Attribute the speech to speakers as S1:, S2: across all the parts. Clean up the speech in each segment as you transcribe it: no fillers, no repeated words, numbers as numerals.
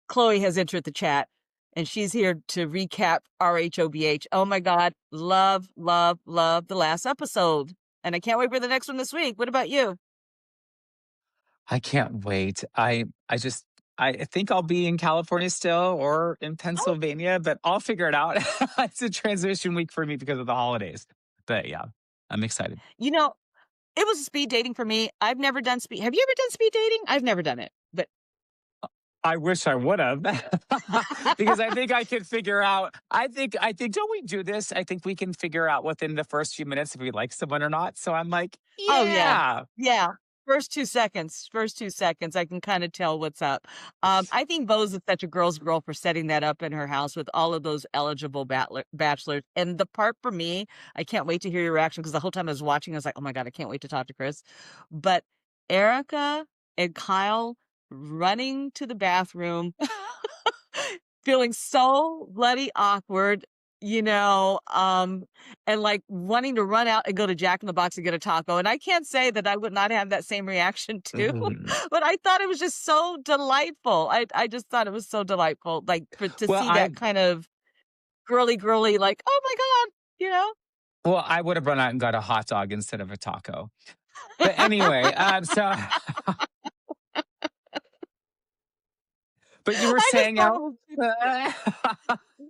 S1: Chloe has entered the chat and she's here to recap RHOBH. Oh my God. Love, love, love the last episode. And I can't wait for the next one this week. What about you?
S2: I can't wait. I think I'll be in California still or in
S1: Oh,
S2: Pennsylvania, but I'll figure it out. It's a transition week for me because of the holidays. But yeah, I'm excited.
S1: you know, it was speed dating for me. I've never done speed. Have you ever done speed dating? I've never done it, but
S2: I wish I would have because I think I could figure out. I think don't we do this? I think we can figure out within the first few minutes if we like someone or not. So I'm like,
S1: oh yeah.
S2: yeah.
S1: Yeah. First 2 seconds, I can kind of tell what's up. I think Bose is such a girl's girl for setting that up in her house with all of those eligible bachelors. And the part for me, I can't wait to hear your reaction because the whole time I was watching, I was like, oh my God, I can't wait to talk to Chris. But Erica and Kyle running to the bathroom, feeling so bloody awkward, and like wanting to run out and go to Jack in the Box and get a taco. And I can't say that I would not have that same reaction too,
S2: Mhm.
S1: but I thought it was just so delightful. I just thought it was so delightful, like to
S2: Well,
S1: see
S2: I
S1: that kind of girly, like, oh my God, you know?
S2: well, I would have run out and got a hot dog instead of a taco. But anyway, so but you were
S1: I just
S2: saying,
S1: thought it
S2: Elle?
S1: was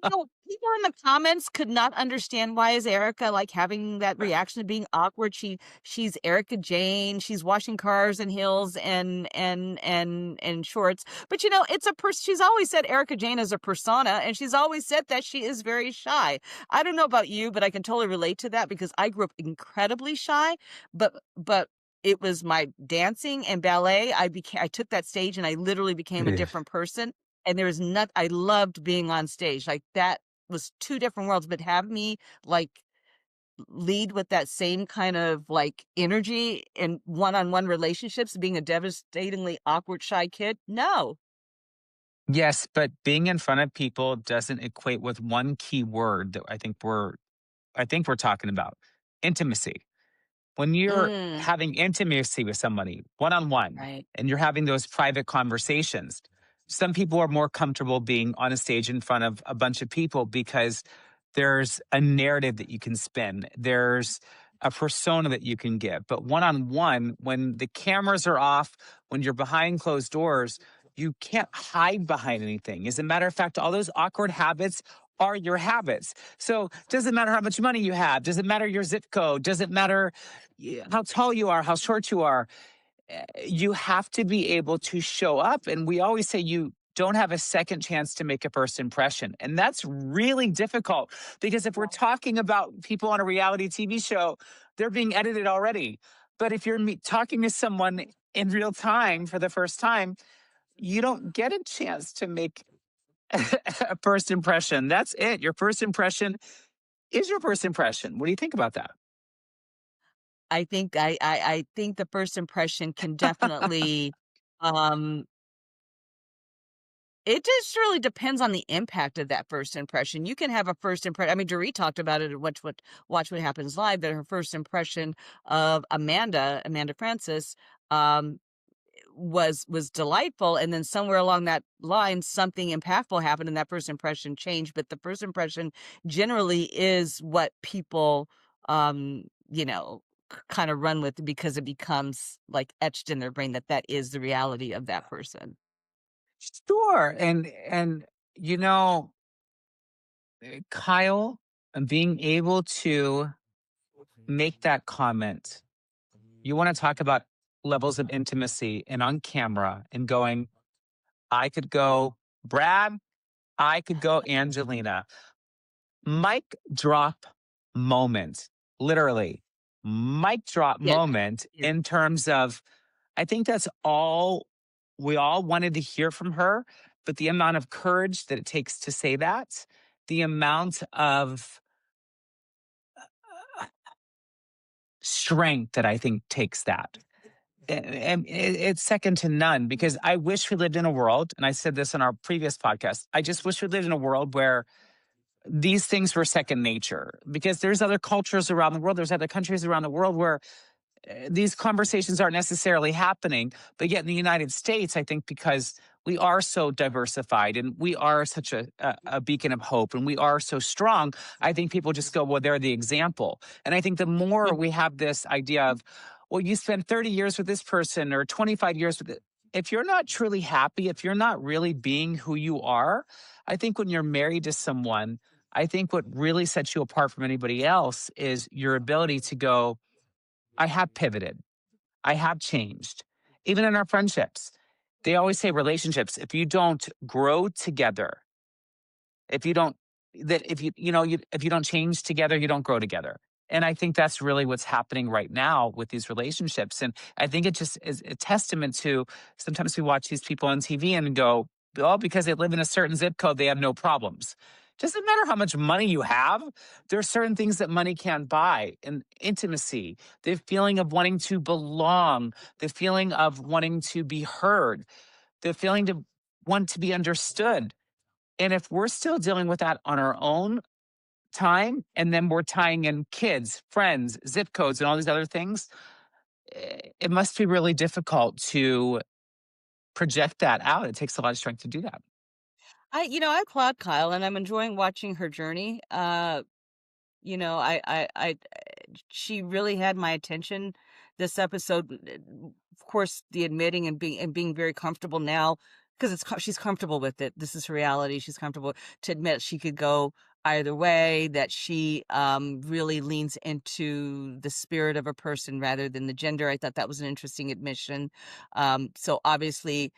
S1: no, people in the comments could not understand why is Erica like having that reaction of being awkward. She's Erica Jane. She's washing cars and heels and shorts. But it's a person. She's always said Erica Jane is a persona, and she's always said that she is very shy. I don't know about you, but I can totally relate to that because I grew up incredibly shy. But it was my dancing and ballet. I took that stage and I literally became a
S2: Yeah.
S1: different person. And there was not I loved being on stage. Like, that was 2 different worlds, but have me, like, lead with that same kind of, like, energy in one-on-one relationships, being a devastatingly awkward, shy kid? No.
S2: Yes, but being in front of people doesn't equate with one key word that I think we're talking about, intimacy. When you're
S1: Mm,
S2: having intimacy with somebody one on one
S1: right.
S2: and you're having those private conversations, some people are more comfortable being on a stage in front of a bunch of people because there's a narrative that you can spin. There's a persona that you can give. But one on one, when the cameras are off, when you're behind closed doors, you can't hide behind anything. As a matter of fact, all those awkward habits are your habits. So doesn't matter how much money you have, doesn't matter your zip code, doesn't matter how tall you are, how short you are. You have to be able to show up. And we always say you don't have a second chance to make a first impression. And that's really difficult because if we're talking about people on a reality TV show, they're being edited already. But if you're talking to someone in real time for the first time, you don't get a chance to make a first impression. That's it. Your first impression is your first impression. What do you think about that?
S1: I think the first impression can definitely, um it just really depends on the impact of that first impression. You can have a first impression. I mean, Dorit talked about it at Watch What Happens Live, that her first impression of Amanda Francis, um, was delightful, and then somewhere along that line, something impactful happened, and that first impression changed. But the first impression generally is what people, um, you know, kind of run with because it becomes like etched in their brain that that is the reality of that person.
S2: Sure. And you know, Kyle, being able to make that comment, you want to talk about levels of intimacy and on camera and going, I could go Brad, I could go Angelina. Mic drop moment, literally, mic drop
S1: Yes.
S2: moment
S1: Yes.
S2: in terms of, I think that's all we all wanted to hear from her, but the amount of courage that it takes to say that, the amount of strength that I think takes that. And it's second to none because I wish we lived in a world, and I said this in our previous podcast. I just wish we lived in a world where these things were second nature because there's other cultures around the world, there's other countries around the world where these conversations aren't necessarily happening. But yet in the United States, I think because we are so diversified and we are such a beacon of hope and we are so strong, I think people just go, well, they're the example. And I think the more we have this idea of, well, you spend 30 years with this person or 25 years with it. If you're not truly happy, if you're not really being who you are, I think when you're married to someone, I think what really sets you apart from anybody else is your ability to go, I have pivoted. I have changed. Even in our friendships, they always say relationships, if you don't grow together, if you don't that if if you don't change together, you don't grow together. And I think that's really what's happening right now with these relationships. And I think it just is a testament to sometimes we watch these people on TV and go, oh, because they live in a certain zip code, they have no problems. Doesn't matter how much money you have. There are certain things that money can't buy, and intimacy, the feeling of wanting to belong, the feeling of wanting to be heard, the feeling to want to be understood. And if we're still dealing with that on our own time, and then we're tying in kids, friends, zip codes, and all these other things, it must be really difficult to project that out. It takes a lot of strength to do that.
S1: I applaud Kyle, and I'm enjoying watching her journey. I she really had my attention this episode. Of course, the admitting and being very comfortable now because she's comfortable with it. This is her reality. She's comfortable to admit she could go either way. That she really leans into the spirit of a person rather than the gender. I thought that was an interesting admission. So obviously,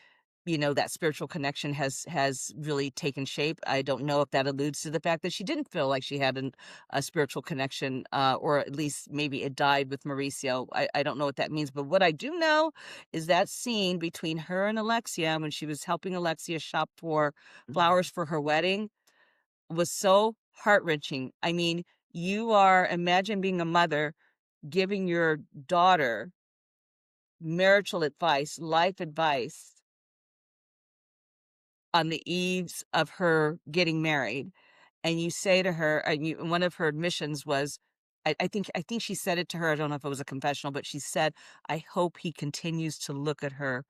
S1: that spiritual connection has really taken shape. I don't know if that alludes to the fact that she didn't feel like she had a spiritual connection, or at least maybe it died with Mauricio. I don't know what that means, but what I do know is that scene between her and Alexia when she was helping Alexia shop for flowers for her wedding was so heart-wrenching. I mean, imagine being a mother giving your daughter marital advice, life advice on the eves of her getting married, and you say to her, and one of her admissions was, I think she said it to her. I don't know if it was a confessional, but she said, "I hope he continues to look at her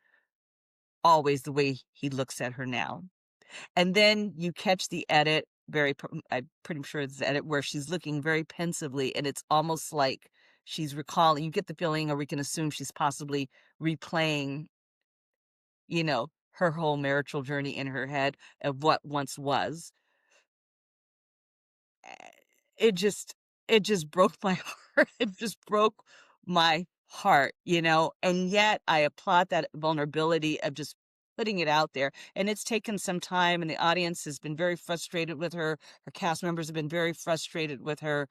S1: always the way he looks at her now." And then you catch the edit, I'm pretty sure it's the edit where she's looking very pensively, and it's almost like she's recalling. You get the feeling, or we can assume she's possibly replaying her whole marital journey in her head of what once was. Eh, it just broke my heart. It just broke my heart. And yet I applaud that vulnerability of just putting it out there. And it's taken some time, and the audience has been very frustrated with her. Her cast members have been very frustrated with her.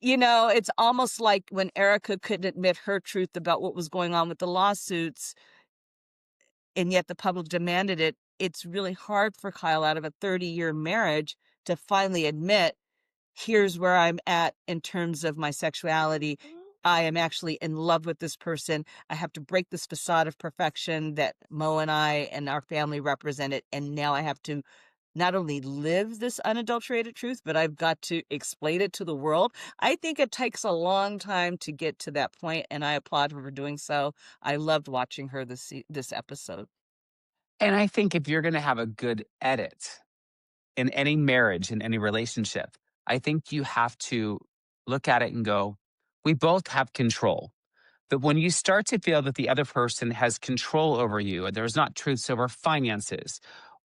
S1: It's almost like when Erica couldn't admit her truth about what was going on with the lawsuits, and yet the public demanded it. It's really hard for Kyle, out of a 30-year marriage, to finally admit, here's where I'm at in terms of my sexuality. I am actually in love with this person. I have to break this facade of perfection that Mo and I and our family represented. And now I have to not only live this unadulterated truth, but I've got to explain it to the world. I think it takes a long time to get to that point, and I applaud her for doing so. I loved watching her this episode.
S2: And I think if you're going to have a good edit in any marriage, in any relationship, I think you have to look at it and go, we both have control. But when you start to feel that the other person has control over you, and there's not truths over finances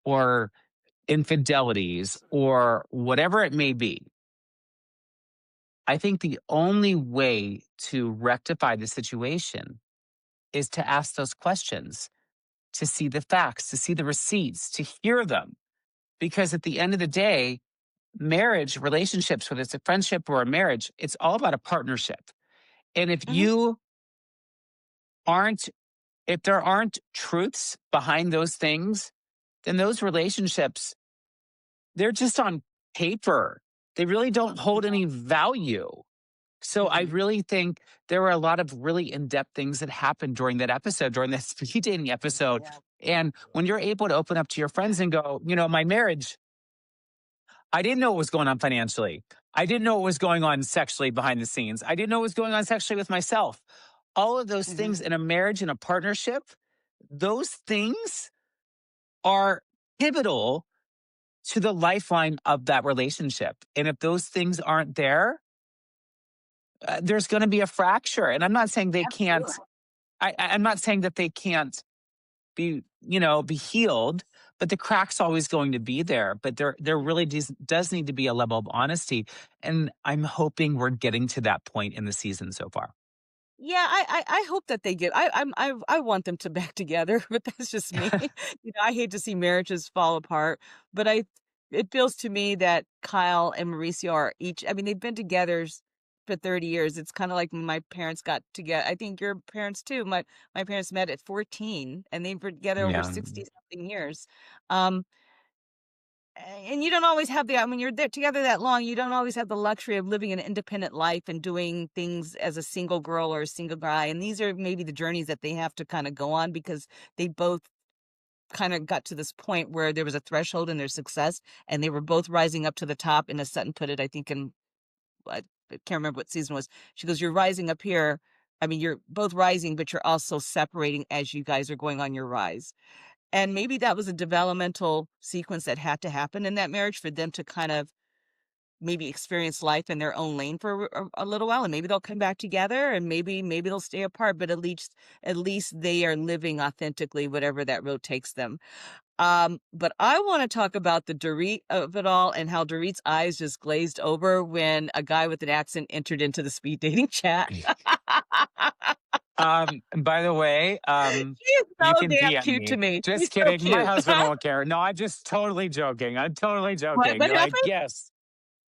S2: or infidelities or whatever it may be, I think the only way to rectify the situation is to ask those questions, to see the facts, to see the receipts, to hear them. Because at the end of the day, marriage, relationships, whether it's a friendship or a marriage, it's all about a partnership. And
S1: Mhm,
S2: aren't, if there aren't truths behind those things, then those relationships, they're just on paper. They really don't hold any value. So I
S1: mhm.
S2: really think there were a lot of really in-depth things that happened during that episode, during that speed dating episode. And when you're able to open up to your friends and go, my marriage, I didn't know what was going on financially. I didn't know what was going on sexually behind the scenes. I didn't know what was going on sexually with myself. All of those
S1: Mhm.
S2: things in a marriage and a partnership, those things are pivotal to the lifeline of that relationship. And if those things aren't there, there's going to be a fracture. And I'm not saying they
S1: Absolutely.
S2: can't, I'm not saying that they can't be healed, but the crack's always going to be there. But there really does need to be a level of honesty. And I'm hoping we're getting to that point in the season so far.
S1: Yeah, I hope that they get I want them to back together, but that's just me. I hate to see marriages fall apart, but it feels to me that Kyle and Mauricio are each I mean, they've been together for 30 years. It's kind of like when my parents got together. I think your parents too. My parents met at 14 and they've been together over
S2: Yeah.
S1: 60 something years. Um and you don't always have when you're there together that long, you don't always have the luxury of living an independent life and doing things as a single girl or a single guy. And these are maybe the journeys that they have to kind of go on because they both kind of got to this point where there was a threshold in their success and they were both rising up to the top. And as Sutton put it, I think I can't remember what season it was. She goes, "You're rising up here. I mean, you're both rising, but you're also separating as you guys are going on your rise." And maybe that was a developmental sequence that had to happen in that marriage for them to kind of maybe experience life in their own lane for a little while, and maybe they'll come back together and maybe they'll stay apart, but at least they are living authentically whatever that road takes them. But I want to talk about the Dorit of it all and how Dorit's eyes just glazed over when a guy with an accent entered into the speed dating chat.
S2: And by the way,
S1: She is
S2: you
S1: so
S2: can
S1: damn
S2: DM
S1: cute to
S2: me.
S1: me.
S2: Just
S1: She's so
S2: kidding. My
S1: cute.
S2: husband won't care. No, I'm just totally joking. I'm totally
S1: What
S2: joking.
S1: what
S2: Like,
S1: happened?
S2: yes.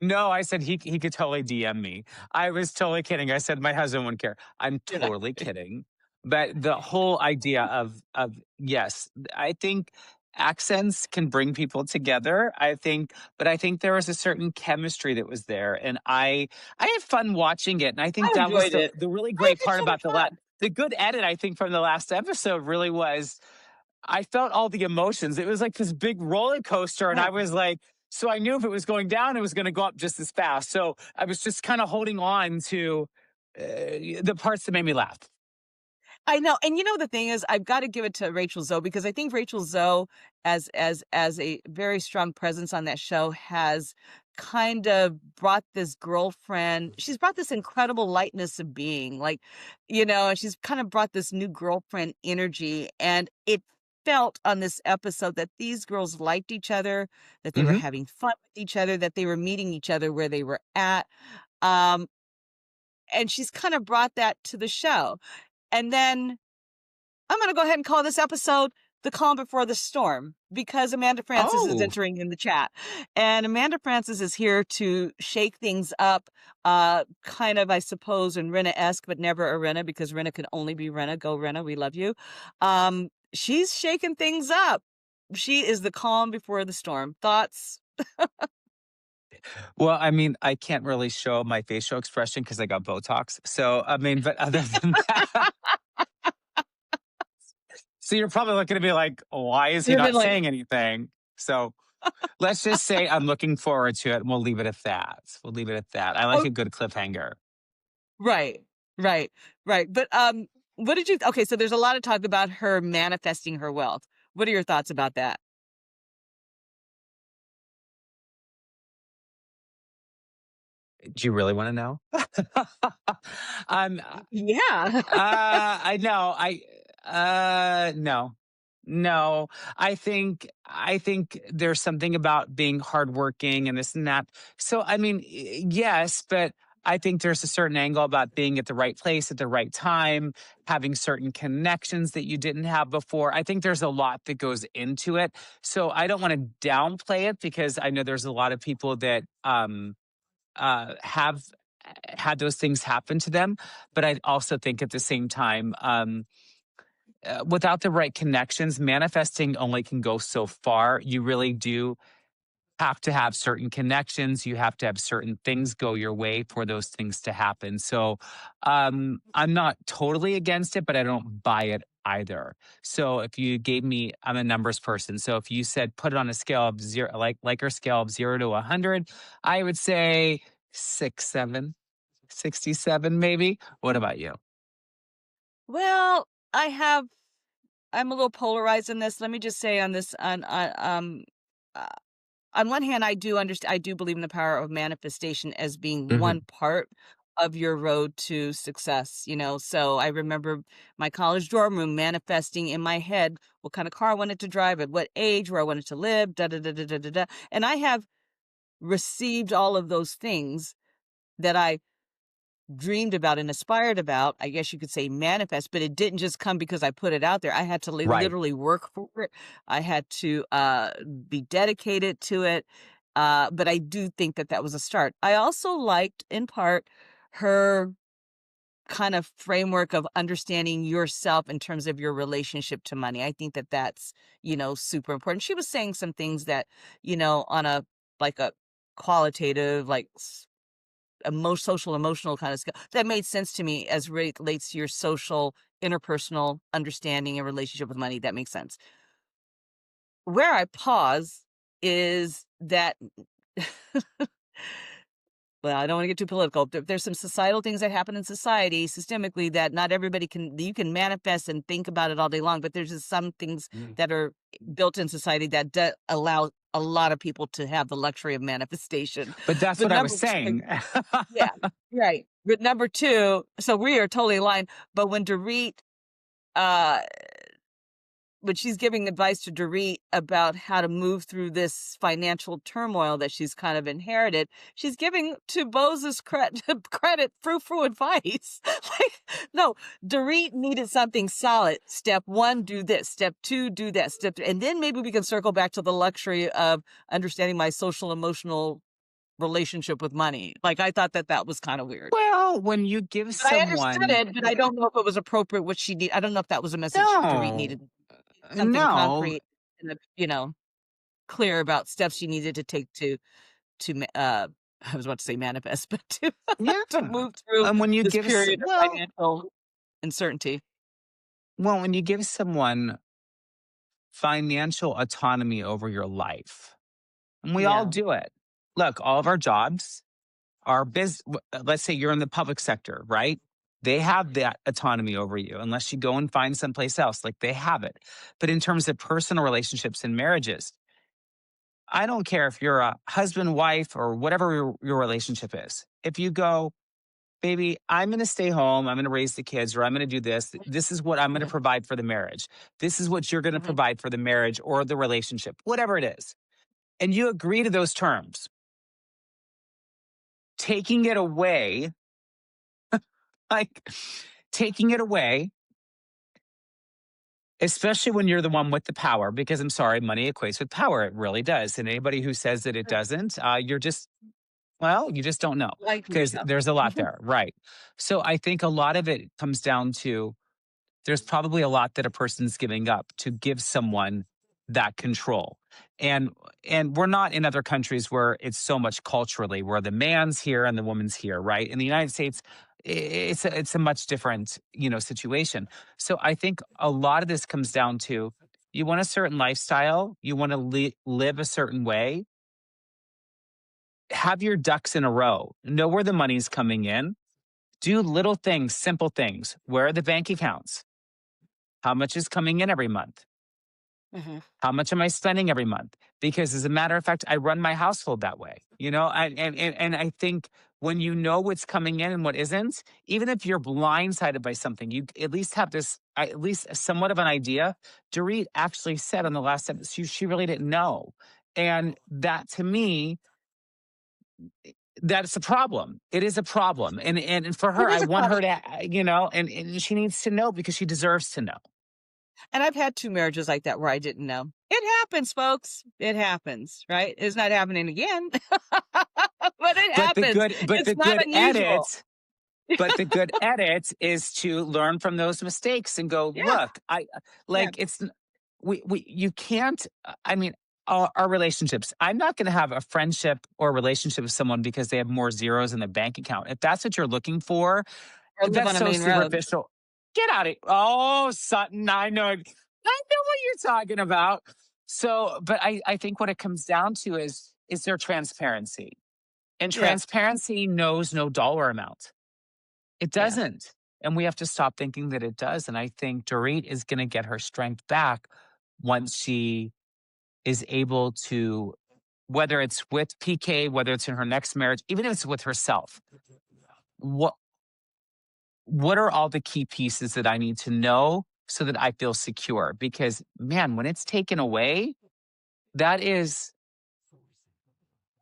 S2: No, I said he could totally DM me. I was totally kidding. I said my husband wouldn't care. I'm
S1: You're not
S2: totally
S1: kidding.
S2: kidding. But the whole idea of yes, I think accents can bring people together. But I think there was a certain chemistry that was there, and I had fun watching it. And I think
S1: I
S2: that was
S1: enjoyed
S2: the
S1: it.
S2: the really
S1: I
S2: great
S1: had
S2: part
S1: so
S2: about
S1: much fun.
S2: the good edit. I think from the last episode really was I felt all the emotions. It was like this big roller coaster, and
S1: Yeah.
S2: I was like, so I knew if it was going down, it was going to go up just as fast. So I was just kind of holding on to the parts that made me laugh.
S1: I know, and the thing is, I've gotta give it to Rachel Zoe because I think Rachel Zoe, as a very strong presence on that show, has kind of brought this girlfriend she's brought this incredible lightness of being, like, and she's kind of brought this new girlfriend energy, and it felt on this episode that these girls liked each other, that they were
S2: Hmm.
S1: having fun with each other, that they were meeting each other where they were at, um, and she's kinda brought that to the show, and then I'm going to go ahead and call this episode The Calm Before the Storm because Amanda Francis is
S2: Oh,
S1: entering in the chat. And Amanda Francis is here to shake things up, kind of, I suppose, in Rena-esque, but never a Rena because Rena can only be Rena. Go, Rena. We love you. She's shaking things up. She is the calm before the storm. Thoughts?
S2: well, I mean, I can't really show my facial expression because I got Botox. So, I mean, but other than that, so you're probably looking at me like, why is he
S1: You've been
S2: not
S1: like,
S2: saying anything? So let's just say I'm looking forward to it and we'll leave it at that. We'll leave it at that. I like
S1: oh,
S2: a good cliffhanger.
S1: right, right, right. But what did you? Okay, so there's a lot of talk about her manifesting her wealth. What are your thoughts about that?
S2: Do you really want to know? um,
S1: Yeah.
S2: I know. No. No. I think there's something about being hardworking and this and that. So I mean, yes, but I think there's a certain angle about being at the right place at the right time, having certain connections that you didn't have before. I think there's a lot that goes into it. So I don't want to downplay it because I know there's a lot of people that have had those things happen to them. But I also think at the same time, without the right connections, manifesting only can go so far. You really do have to have certain connections. You have to have certain things go your way for those things to happen. So I'm not totally against it, but I don't buy it either. So if you gave me, I'm a numbers person. So if you said put it on a scale of zero, like our scale of 0 to 100, I would say 6, 7, 67, maybe. What about you?
S1: Well, I'm a little polarized in this. Let me just say on this uh, on one hand, I do believe in the power of manifestation as being one
S2: Hmm.
S1: part of your road to success, you know. So I remember my college dorm room manifesting in my head what kind of car I wanted to drive, at what age, where I wanted to live, da da da da da da. Da. And I have received all of those things that I dreamed about and aspired about, I guess you could say manifest, but it didn't just come because I put it out there. I had to
S2: Right.
S1: literally work for it. I had to be dedicated to it. But I do think that that was a start. I also liked, in part, her kind of framework of understanding yourself in terms of your relationship to money. I think that that's, you know, super important. She was saying some things that, you know, on a like a qualitative, like social emotional kind of skill that made sense to me as relates to your social interpersonal understanding and relationship with money. That makes sense. Where I pause is that well, I don't want to get too political. There's some societal things that happen in society systemically that not everybody can, you can manifest and think about it all day long, but there's just some things that are built in society that allow a lot of people to have the luxury of manifestation.
S2: But that's
S1: But
S2: what I was
S1: number two,
S2: saying.
S1: yeah, right. But number 2, so we are totally aligned, but uh, when she's giving advice to Dorit about how to move through this financial turmoil that she's kind of inherited, she's giving to Bose's credit, frou frou advice. Like, no, Dorit needed something solid. Step 1, do this. Step 2, do that. Step 3, and then maybe we can circle back to the luxury of understanding my social emotional relationship with money. Like, I thought that that was kind of weird.
S2: Well, when you give
S1: But I understood
S2: someone,
S1: it, but I don't know if it was appropriate what she need I don't know if that was a message Dorit
S2: no,
S1: needed, something
S2: no,
S1: concrete and, you know, clear about steps she needed to take to I was about to say manifest, but to to
S2: yeah.
S1: move through
S2: And when you
S1: this
S2: give,
S1: period of financial uncertainty.
S2: when you give someone financial autonomy over your life, and we all
S1: Yeah.
S2: do it. Look, all of our jobs, our let's say you're in the public sector, right? They have that autonomy over you unless you go and find someplace else. Like they have it. But in terms of personal relationships and marriages, I don't care if you're a husband, wife, or whatever your relationship is. If you go, baby, I'm going to stay home, I'm going to raise the kids, or I'm going to do this. This is what I'm going to
S1: Mhm,
S2: provide for the marriage. This is what you're going to
S1: mhm.
S2: provide for the marriage or the relationship, whatever it is. And you agree to those terms. Taking it away, like taking it away, especially when you're the one with the power, because I'm sorry, money equates with power. It really does. And anybody who says that it
S1: Sure.
S2: doesn't, you're just, well, you just don't know
S1: Likely
S2: because
S1: so.
S2: there's a lot
S1: Mhm.
S2: there. Right. So I think a lot of it comes down to there's probably a lot that a person's giving up to give someone that control. And and we're not in other countries where it's so much culturally where the man's here and the woman's here, right? In the United States, it's a much different, situation. So I think a lot of this comes down to you want a certain lifestyle, you want to live a certain way, have your ducks in a row, know where the money's coming in, do little things, simple things. Where are the bank accounts? How much is coming in every month?
S1: Mhm.
S2: How much am I spending every month? Because as a matter of fact, I run my household that way, and I think when you know what's coming in and what isn't, even if you're blindsided by something, you at least have this, at least somewhat of an idea. Dorit actually said on the last episode, she really didn't know. And that to me, that's a problem. It is a problem. And for
S1: It
S2: her,
S1: is
S2: I
S1: a
S2: want
S1: problem.
S2: her to, and she needs to know because she deserves to know.
S1: And I've had 2 marriages like that where I didn't know. It happens, folks. It happens, right? It's not happening again, but it happens.
S2: But
S1: It's
S2: the
S1: not
S2: good
S1: unusual.
S2: edit But the good edit is to learn from those mistakes and go,
S1: Yeah,
S2: look,
S1: yeah.
S2: like you can't, I mean, our relationships, I'm not going to have a friendship or relationship with someone because they have more zeros in their bank account. If that's what you're looking for,
S1: Or live
S2: that's
S1: on a
S2: so
S1: main road.
S2: superficial. Get out of Oh, Sutton, I know what you're talking about. So, but I think what it comes down to is there transparency. And
S1: Yeah,
S2: transparency knows no dollar amount. It
S1: yeah.
S2: doesn't. And we have to stop thinking that it does. And I think Dorit is going to get her strength back once she is able to, whether it's with PK, whether it's in her next marriage, even if it's with herself. What what are all the key pieces that I need to know so that I feel secure? Because man, when it's taken away, that is,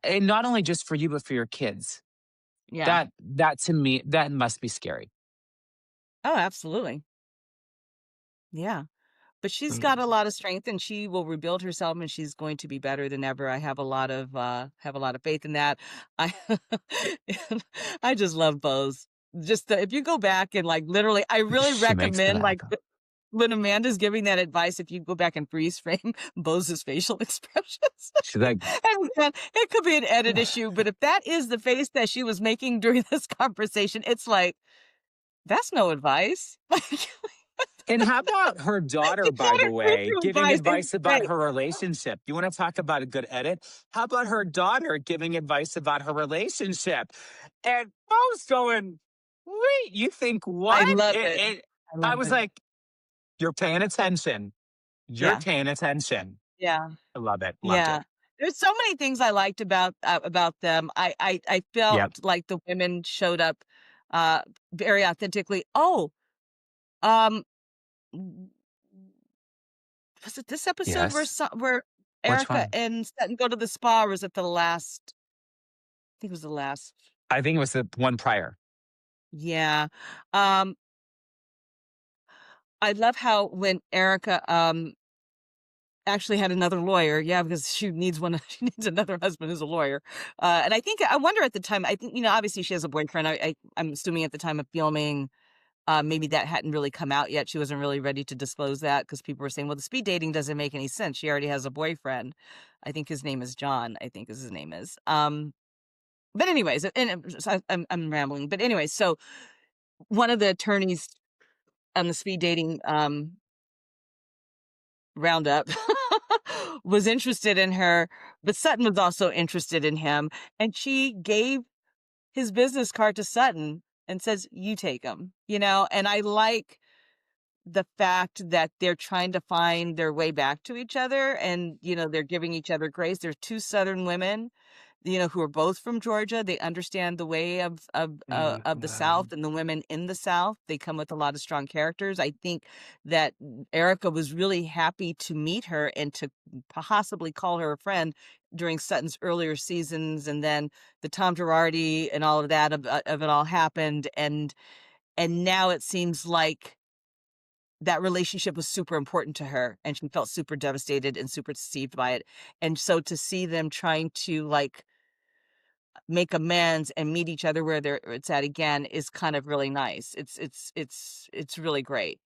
S2: and not only just for you, but for your kids.
S1: Yeah.
S2: That to me, that must be scary.
S1: Oh, absolutely. Yeah. But she's got a lot of strength and she will rebuild herself and she's going to be better than ever. I have a lot of faith in that. I I just love Bose. Just if you go back and like literally I really
S2: She makes that
S1: recommend like
S2: happen.
S1: when Amanda's giving that advice, if you go back and freeze frame Bose's facial expressions.
S2: She's like,
S1: And it could be an edit issue, but if that is the face that she was making during this conversation, it's like, that's no advice. Like,
S2: and how about her daughter,
S1: it's
S2: by
S1: not
S2: the
S1: a
S2: way,
S1: true
S2: giving
S1: advice. It's
S2: advice about
S1: great.
S2: her relationship? You want to talk about a good edit? How about her daughter giving advice about her relationship? And I was going, wait, you think
S1: I
S2: what?
S1: love it. I
S2: I
S1: love
S2: was
S1: it.
S2: like, you're paying attention. You're
S1: Yeah.
S2: paying attention.
S1: Yeah.
S2: I love it. Loved
S1: Yeah.
S2: it.
S1: There's so many things I liked about them. I felt
S2: Yep.
S1: like the women showed up, uh, very authentically. Oh, um, w was it this episode
S2: Yes.
S1: where
S2: Which
S1: Erica
S2: one?
S1: and Sutton go to the spa, or was it the last I think it was the last.
S2: I think it was the one prior.
S1: Yeah. Um, I love how when Erica, actually had another lawyer, yeah, because she needs one she needs another husband who's a lawyer, and I wonder at the time, I think, obviously she has a boyfriend, I'm assuming at the time of filming, maybe that hadn't really come out yet, she wasn't really ready to disclose that because people were saying, "Well, the speed dating doesn't make any sense, she already has a boyfriend." I think his name is John, I think is his name is, but anyways, so I'm rambling, but anyways, so one of the attorneys on the speed dating, roundup was interested in her, but Sutton was also interested in him, and she gave his business card to Sutton and says, "You take him," and I like the fact that they're trying to find their way back to each other and, they're giving each other grace. They're 2 Southern women, who are both from Georgia. They understand the way of the South and the women in the South. They come with a lot of strong characters. I think that Erica was really happy to meet her and to possibly call her a friend during Sutton's earlier seasons, and then the Tom Girardi and all of that of it all happened, and now it seems like that relationship was super important to her, and she felt super devastated and super deceived by it, and so to see them trying to, like, make amends and meet each other where it's at again is kind of really nice. It's really great.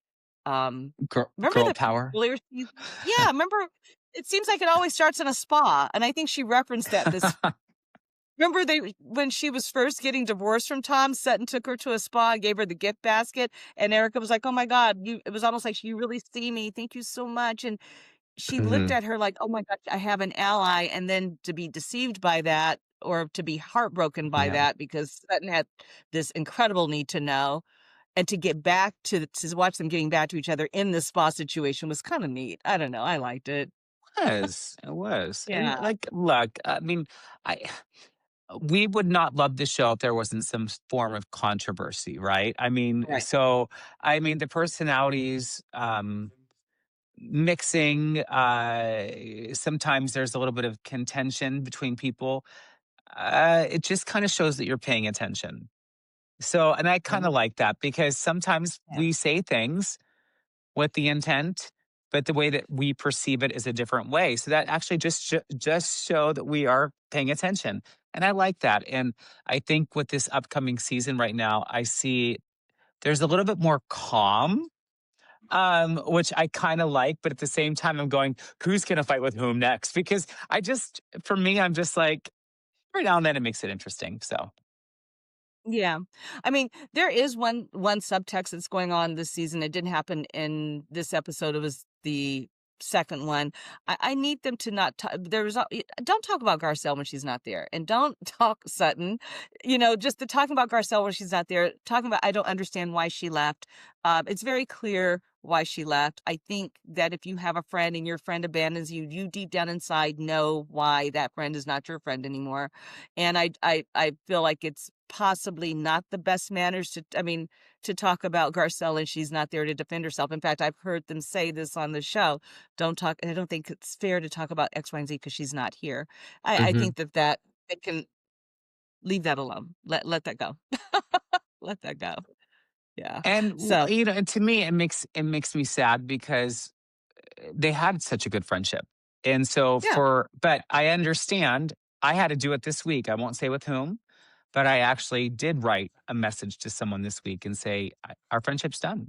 S1: Remember
S2: Girl
S1: the
S2: power.
S1: earlier season? Yeah, remember it seems like it always starts in a spa, and I think she referenced that this remember they when she was first getting divorced from Tom, Sutton took her to a spa and gave her the gift basket, and Erica was like, "Oh my god, you," it was almost like, "You really see me, thank you so much," and she looked
S2: Mhm.
S1: at her like, "Oh my gosh, I have an ally," and then to be deceived by that or to be heartbroken by
S2: Yeah.
S1: that because Sutton had this incredible need to know, and to get back to watch them getting back to each other in this spa situation was kinda neat. I don't know, I liked it.
S2: It was. And
S1: Yeah,
S2: like, look, I mean, I we would not love the show if there wasn't some form of controversy, right? I mean,
S1: right.
S2: so I mean the personalities mixing, sometimes there's a little bit of contention between people. It just kind of shows that you're paying attention. So, and I kind
S1: Yeah,
S2: of like that because sometimes
S1: yeah.
S2: we say things with the intent, but the way that we perceive it is a different way. So that actually just show that we are paying attention, and I like that. And I think with this upcoming season right now, I see there's a little bit more calm, which I kind of like. But at the same time, I'm going, who's going to fight with whom next? Because for me, I'm just like every now and then it makes it interesting. So
S1: Yeah. I mean, there is one subtext that's going on this season. It didn't happen in this episode. It was the second one. I need them to not ta don't talk about Garcelle when she's not there, and don't talk Sutton. Just the talking about Garcelle when she's not there, talking about I don't understand why she left. It's very clear why she left. I think that if you have a friend and your friend abandons you, you deep down inside know why that friend is not your friend anymore. And I feel like it's possibly not the best manners to talk about Garcelle and she's not there to defend herself. In fact, I've heard them say this on the show. Don't talk, I don't think it's fair to talk about X, Y, and Z because she's not here. I
S2: Hmm.
S1: think that it can leave that alone. Let that go. Let that go. Yeah.
S2: And
S1: So
S2: and to me, it makes me sad because they had such a good friendship. And so
S1: yeah.
S2: but I understand I had to do it this week. I won't say with whom, but I actually did write a message to someone this week and say, Our friendship's done."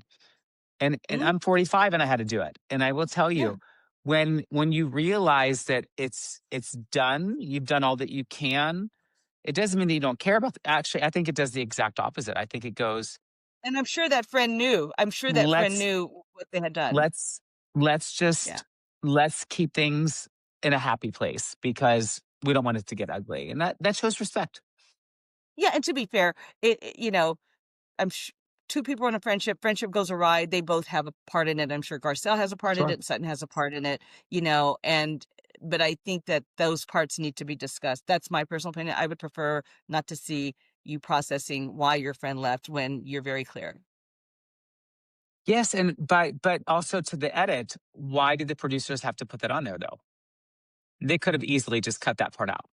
S2: And
S1: Mhm.
S2: I'm 45 and I had to do it. And I will tell
S1: Yeah.
S2: you, when you realize that it's done, you've done all that you can, it doesn't mean that you don't care about actually, I think it does the exact opposite. I think it goes,
S1: And I'm sure that friend knew. I'm sure that friend
S2: let's
S1: knew what they had done.
S2: let's let's
S1: Yeah.
S2: just let's keep things in a happy place because we don't want it to get ugly. And that shows respect.
S1: Yeah. And to be fair, I'm sh two people in a friendship goes awry, they both have a part in it. I'm sure Garcelle has a part in
S2: Sure.
S1: it, Sutton has a part in it, and but I think that those parts need to be discussed. That's my personal opinion. I would prefer not to see you processing why your friend left when you're very clear.
S2: Yes, and but also to the edit, why did the producers have to put that on there though? They could have easily just cut that part out.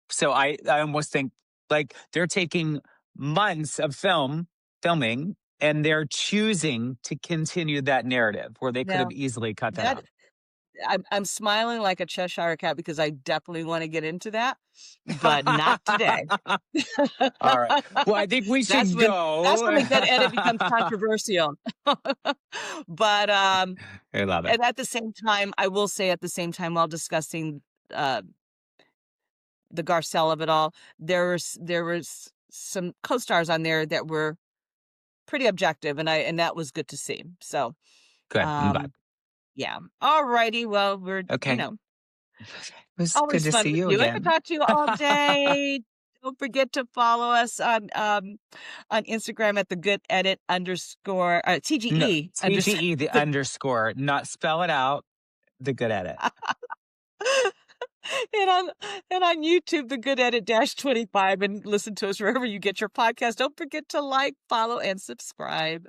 S2: So I almost think like they're taking months of filming and they're choosing to continue that narrative where they could have
S1: Now,
S2: easily cut that
S1: that
S2: out.
S1: I'm smiling like a Cheshire cat because I definitely wanna get into that, but not today.
S2: All right. Well, I think we
S1: That's
S2: should
S1: when that's
S2: go.
S1: when the good edit becomes controversial. But,
S2: I love it.
S1: and at the same time, I will say at the same time while discussing, uh, the Garcelle of it all, there was some co-stars on there that were pretty objective, and that was good to see. So,
S2: Good. I'm glad.
S1: um, yeah. Alrighty, well, we're,
S2: Okay. It was good
S1: always
S2: to
S1: fun
S2: see
S1: with
S2: you
S1: you. I could
S2: again.
S1: talk to you all day. Don't forget to follow us on Instagram at the good edit underscore
S2: No,
S1: TGE underscore
S2: TGE, the underscore, not spell it out, the good at it.
S1: and on and on YouTube, the good edit dash 25, and listen to us wherever you get your podcast. Don't forget to like, follow, and subscribe.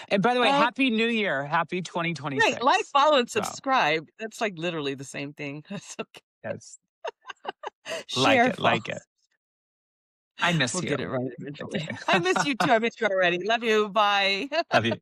S2: And by the way,
S1: Oh,
S2: Happy New Year. Happy
S1: right. Like,
S2: 2026.
S1: follow, and
S2: So,
S1: subscribe. That's like literally the same thing. It's okay.
S2: yes, like
S1: Share,
S2: it,
S1: follow.
S2: like it. I miss
S1: We'll
S2: you.
S1: get it right eventually.
S2: Okay.
S1: I miss you too. I miss you already. Love you. Bye.
S2: Love you.